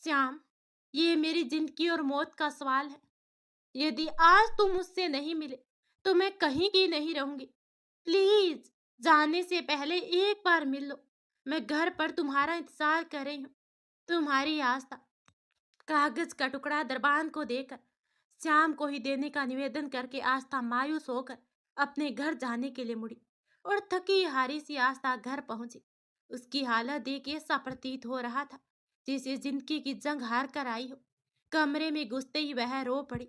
श्याम, ये मेरी जिंदगी और मौत का सवाल है। यदि आज तुम मुझसे नहीं मिले तो मैं कहीं की नहीं रहूंगी। प्लीज, जाने से पहले एक बार मिल लो। मैं घर पर तुम्हारा इंतजार कर रही हूँ। तुम्हारी आस्था। कागज का टुकड़ा दरबान को देकर श्याम को ही देने का निवेदन करके आस्था मायूस होकर अपने घर जाने के लिए मुड़ी और थकी हारी सी आस्था घर पहुंची। उसकी हालत देख ऐसा प्रतीत हो रहा था जैसे जिंदगी की जंग हार कर आई हो। कमरे में घुसते ही वह रो पड़ी।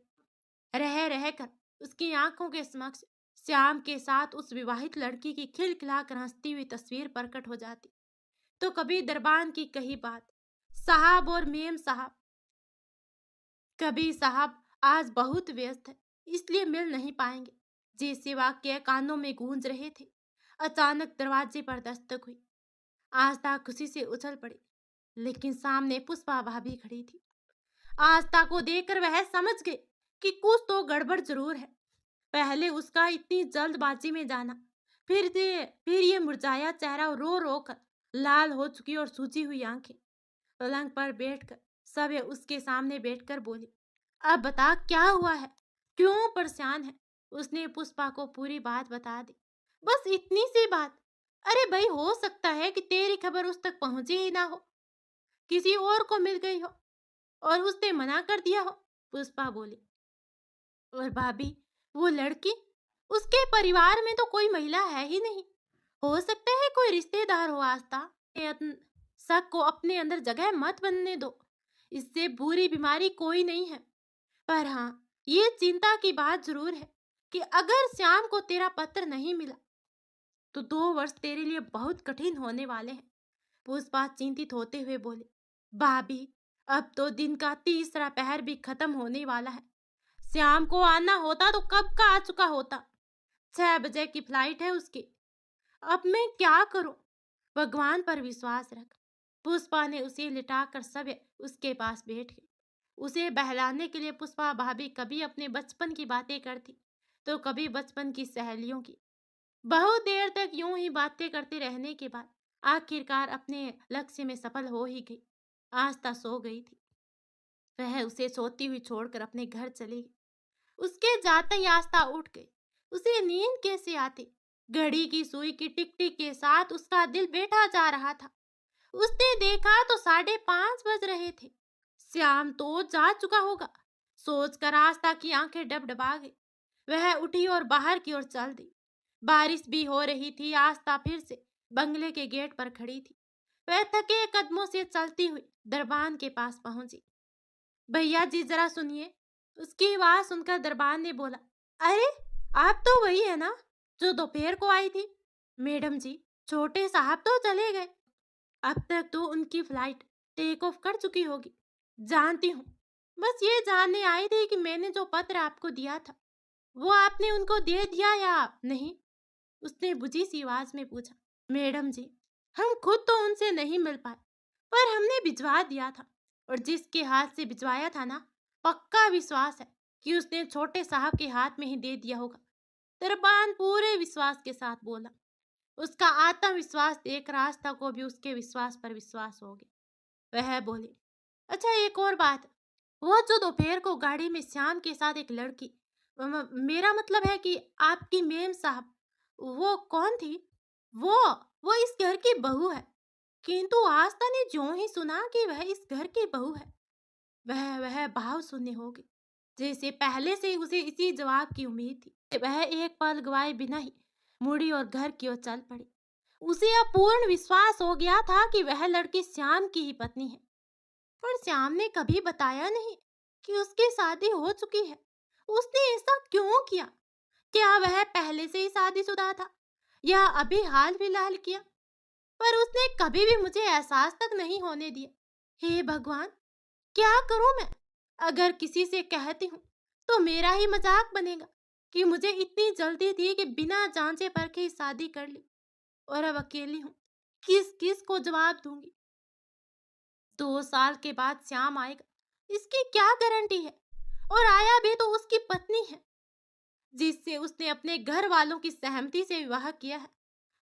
रह रह कर उसकी आंखों के समक्ष श्याम के साथ उस विवाहित लड़की की खिलखिलाकर हंसती हुई तस्वीर प्रकट हो जाती। तो कभी दरबान की कही बात, साहब और मेम साहब, कभी साहब आज बहुत व्यस्त है इसलिए मिल नहीं पाएंगे, जैसे वाक्य कानों में गूंज रहे थे। अचानक दरवाजे पर दस्तक हुई। आस्था खुशी से उछल पड़ी, लेकिन सामने पुष्पा भाभी खड़ी थी। आस्था को देखकर वह समझ गए कि कुछ तो गड़बड़ जरूर है। पहले उसका इतनी जल्दबाजी में जाना, फिर ये मुरझाया चेहरा और रो रो कर लाल हो चुकी और सूजी हुई आंखें। पलंग पर बैठकर सब उसके सामने बैठकर बोली, अब बता क्या हुआ है, क्यों परेशान है। उसने पुष्पा को पूरी बात बता दी। बस इतनी सी बात। अरे भाई, हो सकता है कि तेरी खबर उस तक पहुंची ही ना हो, किसी और को मिल गई हो और उसने मना कर दिया हो। पुष्पा बोली, और भाभी, वो लड़की, उसके परिवार में तो कोई महिला है ही नहीं। हो सकता है कोई रिश्तेदार हो। आस्था, शक को अपने अंदर जगह मत बनने दो। इससे बुरी बीमारी कोई नहीं है। पर हाँ, ये चिंता की बात जरूर है कि अगर श्याम को तेरा पत्र नहीं मिला तो 2 वर्ष तेरे लिए बहुत कठिन होने वाले हैं। पुष्पा चिंतित होते हुए बोले, भाभी, अब तो दिन का तीसरा पहर भी खत्म होने वाला है। श्याम को आना होता तो कब का आ चुका होता। 6 बजे की फ्लाइट है उसकी। अब मैं क्या करूं। भगवान पर विश्वास रख। पुष्पा ने उसे लिटाकर सब उसके पास बैठ गई। उसे बहलाने के लिए पुष्पा भाभी कभी अपने बचपन की बातें करती तो कभी बचपन की सहेलियों की। बहुत देर तक यूं ही बातें करते रहने के बाद आखिरकार अपने लक्ष्य में सफल हो ही गई। आस्था सो गई थी। वह उसे सोती हुई छोड़कर अपने घर चली गई। उसके जाते ही आस्था उठ गई। उसे नींद कैसे आती। घड़ी की सुई की टिक टिक के साथ उसका दिल बैठा जा रहा था। उसने देखा तो 5:30 बज रहे थे। श्याम तो जा चुका होगा। सोचकर आस्था की आंखें डबडबा गई। वह उठी और बाहर की ओर चल दी। बारिश भी हो रही थी। आस्था फिर से बंगले के गेट पर खड़ी थी। वह थके कदमों से चलती हुई दरबान के पास पहुंची। भैया जी, जरा सुनिए। उसकी आवाज सुनकर दरबान ने बोला, अरे, आप तो वही है ना जो दोपहर को आई थी। मैडम जी, छोटे साहब तो चले गए। अब तक तो उनकी फ्लाइट टेक ऑफ कर चुकी होगी। जानती हूँ। बस ये जानने आई थी कि मैंने जो पत्र आपको दिया था वो आपने उनको दे दिया या नहीं। उसने बुझी सी आवाज में पूछा। मैडम जी, हम खुद तो उनसे नहीं मिल पाए, पर हमने भिजवा दिया था। और जिसके हाथ से भिजवाया था ना, पक्का विश्वास है कि उसने छोटे साहब के हाथ में ही दे दिया होगा। दरबान पूरे विश्वास के साथ बोला। उसका आत्मविश्वास देख आस्था को भी उसके विश्वास पर विश्वास हो गया। वह बोले, अच्छा, एक और बात। वो जो दोपहर को गाड़ी में श्याम के साथ एक लड़की, मेरा मतलब है कि आपकी मेम साहब, वो कौन थी। वो वो इस घर की बहू है। किंतु आस्था ने जो ही सुना कि वह इस घर की बहू है, वह भाव शून्य हो गई। जैसे पहले से ही उसे इसी जवाब की उम्मीद थी। वह एक पल गवाए बिना ही मुड़ी और घर की ओर चल पड़ी। उसे अब पूर्ण विश्वास हो गया था कि वह लड़की श्याम की ही पत्नी है। पर श्याम ने कभी बताया नहीं कि उसकी शादी हो चुकी है। उसने ऐसा क्यों किया। क्या वह पहले से ही शादीशुदा था या अभी हाल फिलहाल किया। पर उसने कभी भी मुझे एहसास तक नहीं होने दिया। हे भगवान, क्या करूं मैं। अगर किसी से कहती हूँ तो मेरा ही मजाक बनेगा कि मुझे इतनी जल्दी थी कि बिना जांचे परखे ही शादी कर ली और अब अकेली हूँ। किस किस को जवाब दूंगी। 2 साल के बाद श्याम आएगा, इसकी क्या गारंटी है। और आया भी तो उसकी पत्नी है जिससे उसने अपने घर वालों की सहमति से विवाह किया है।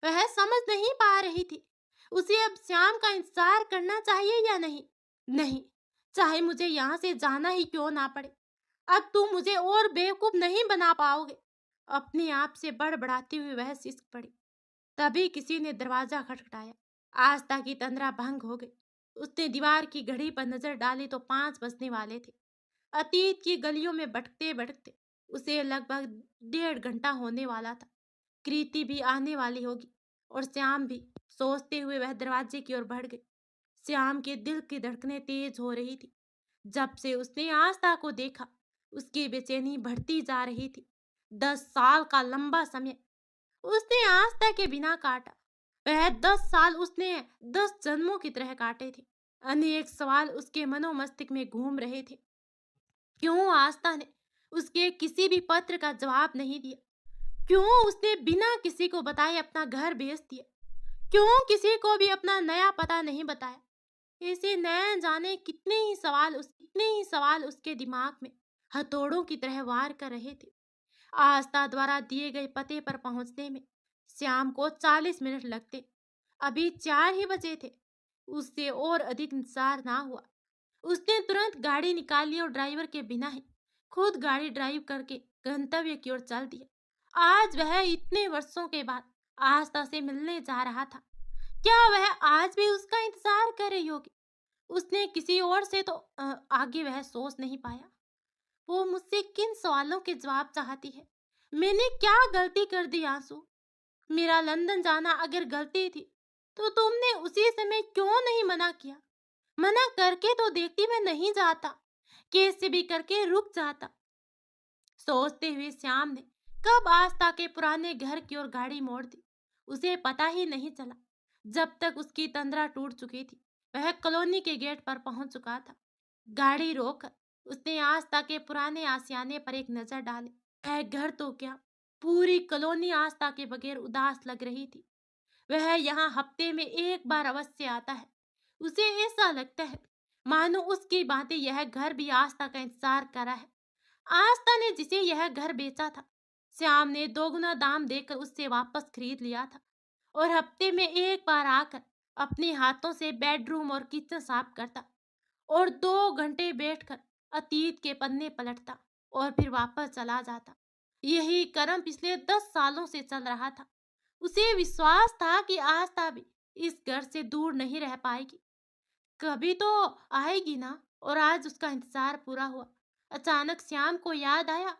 वह समझ नहीं पा रही थी उसे अब श्याम का इंतजार करना चाहिए या नहीं। नहीं, चाहे मुझे यहाँ से जाना ही क्यों ना पड़े। अब तुम मुझे और बेवकूफ नहीं बना पाओगे। अपने आप से बड़बड़ाती हुई वह सिसक पड़ी। तभी किसी ने दरवाजा खटखटाया। आस्था की तंद्रा भंग हो गई। उसने दीवार की घड़ी पर नजर डाली तो 5 बजने वाले थे। अतीत की गलियों में भटकते भटकते उसे लगभग 1.5 घंटा होने वाला था। कृति भी आने वाली होगी और श्याम भी। सोचते हुए वह दरवाजे की ओर बढ़ गई। श्याम के दिल की धड़कनें तेज हो रही थी। जब से उसने आस्था को देखा, उसकी बेचैनी बढ़ती जा रही थी। 10 साल का लंबा समय उसने आस्था के बिना काटा। वह 10 साल उसने 10 जन्मों की तरह काटे थे। अनेक सवाल उसके मनोमस्तिष्क में घूम रहे थे। क्यों आस्था ने उसके किसी भी पत्र का जवाब नहीं दिया? क्यों उसने बिना किसी को बताए अपना घर बेच दिया? क्यों किसी को भी अपना नया पता नहीं बताया? ऐसे न जाने कितने ही सवाल उसके दिमाग में हथौड़ों की तरह वार कर रहे थे। आस्था द्वारा दिए गए पते पर पहुंचने में श्याम को 40 मिनट लगते। अभी 4 ही बजे थे। उससे और अधिक इंतजार ना हुआ। उसने तुरंत गाड़ी निकाली और ड्राइवर के बिना ही खुद गाड़ी ड्राइव करके गंतव्य की ओर चल दिया। आज वह इतने वर्षों के बाद आस्था से मिलने जा रहा था। क्या वह आज भी उसका इंतजार कर रही होगी? उसने किसी और से तो आगे वह सोच नहीं पाया। वो मुझसे किन सवालों के जवाब चाहती है? मैंने क्या गलती कर दी आंसू? मेरा लंदन जाना अगर गलती थी तो तुमने उसी समय क्यों नहीं मना किया? मना करके तो देखती, मैं नहीं जाता। कैसे भी करके रुक जाता। सोचते हुए श्याम ने कब आस्था के पुराने घर की ओर गाड़ी मोड़ दी, उसे पता ही नहीं चला। जब तक उसकी तंद्रा टूट चुकी थी, वह कॉलोनी के गेट पर पहुंच चुका था। गाड़ी रोककर उसने आस्था के पुराने आशियाने पर एक नजर डाली। वह घर तो क्या, पूरी कॉलोनी आस्था के बगैर उदास लग रही थी। वह यहाँ हफ्ते में एक बार अवश्य आता है। उसे ऐसा लगता है मानो उसकी बातें यह घर भी आस्था का इंतजार कर रहा है। आस्था ने जिसे यह घर बेचा था, श्याम ने दोगुना दाम देकर उससे वापस खरीद लिया था और हफ्ते में एक बार आकर अपने हाथों से बेडरूम और किचन साफ करता और 2 घंटे बैठकर अतीत के पन्ने पलटता और फिर वापस चला जाता। यही क्रम पिछले 10 सालों से चल रहा था। उसे विश्वास था कि आस्था भी इस घर से दूर नहीं रह पाएगी। कभी तो आएगी ना। और आज उसका इंतजार पूरा हुआ। अचानक श्याम को याद आया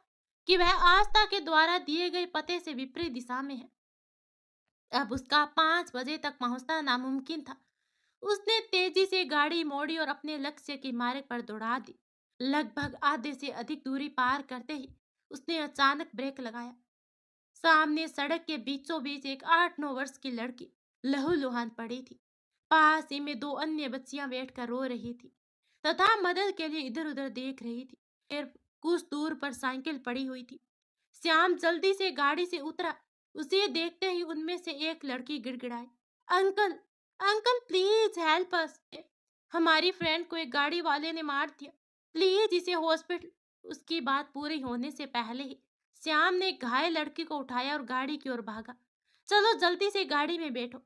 कि वह आस्था के द्वारा दिए गए पते से विपरीत दिशा में है। अब उसका 5 बजे तक पहुंचना नामुमकिन था। उसने तेजी से गाड़ी मोड़ी और अपने लक्ष्य के मार्ग पर दौड़ा दी। लगभग आधे से अधिक दूरी पार करते ही उसने अचानक ब्रेक लगाया। सामने सड़क के बीचों बीच एक 8-9 वर्ष की लड़की लहूलुहान पड़ी थी। पास ही में 2 अन्य बच्चियां बैठकर रो रही थी तथा मदद के लिए इधर उधर देख रही थी। फिर कुछ दूर पर साइकिल पड़ी हुई थी। श्याम जल्दी से गाड़ी से उतरा। उसे देखते ही उनमें से एक लड़की गिड़गिड़ाई, uncle, uncle please help us. हमारी फ्रेंड को एक गाड़ी वाले ने मार दिया, प्लीज इसे हॉस्पिटल। उसकी बात पूरी होने से पहले ही श्याम ने घायल लड़की को उठाया और गाड़ी की ओर भागा। चलो जल्दी से गाड़ी में बैठो।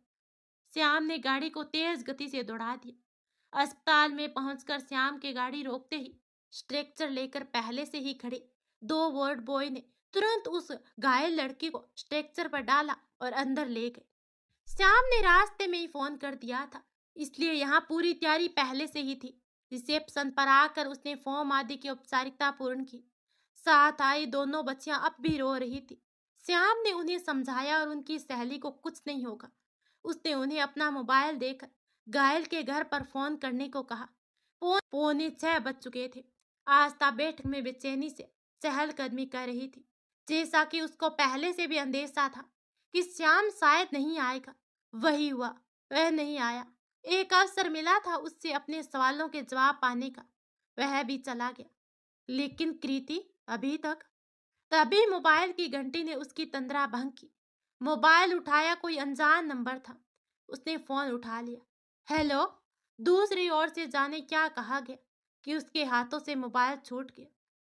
श्याम ने गाड़ी को तेज गति से दौड़ा दिया। अस्पताल में पहुंचकर श्याम की गाड़ी रोकते ही स्ट्रेचर लेकर पहले से ही खड़े 2 वार्ड बॉय ने तुरंत उस घायल लड़की को स्ट्रेचर पर डाला और अंदर ले गए। श्याम ने रास्ते में ही फोन कर दिया था, इसलिए यहाँ पूरी तैयारी पहले से ही थी। रिसेप्शन पर आकर उसने फॉर्म आदि की औपचारिकता पूर्ण की। साथ आई दोनों बच्चियां अब भी रो रही थी। श्याम ने उन्हें समझाया और उनकी सहेली को कुछ नहीं होगा। उसने उन्हें अपना मोबाइल देकर घायल के घर पर फोन करने को कहा। 5:45 बज चुके थे। आस्था बैठक में बेचैनी से चहलकदमी कर रही थी। जैसा कि उसको पहले से भी अंदेशा था कि श्याम शायद नहीं आएगा। वही हुआ, वह नहीं आया। एक अवसर मिला था उससे अपने सवालों के जवाब पाने का, वह भी चला गया। लेकिन कृति अभी तक। तभी मोबाइल की घंटी ने उसकी तंद्रा भंग की। मोबाइल उठाया, कोई अनजान नंबर था। उसने फोन उठा लिया। हेलो। दूसरी ओर से जाने क्या कहा गया कि उसके हाथों से मोबाइल छूट गया।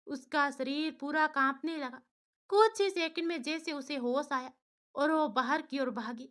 उसका शरीर पूरा कांपने लगा। कुछ ही सेकंड में जैसे उसे होश आया और वो बाहर की ओर भागी।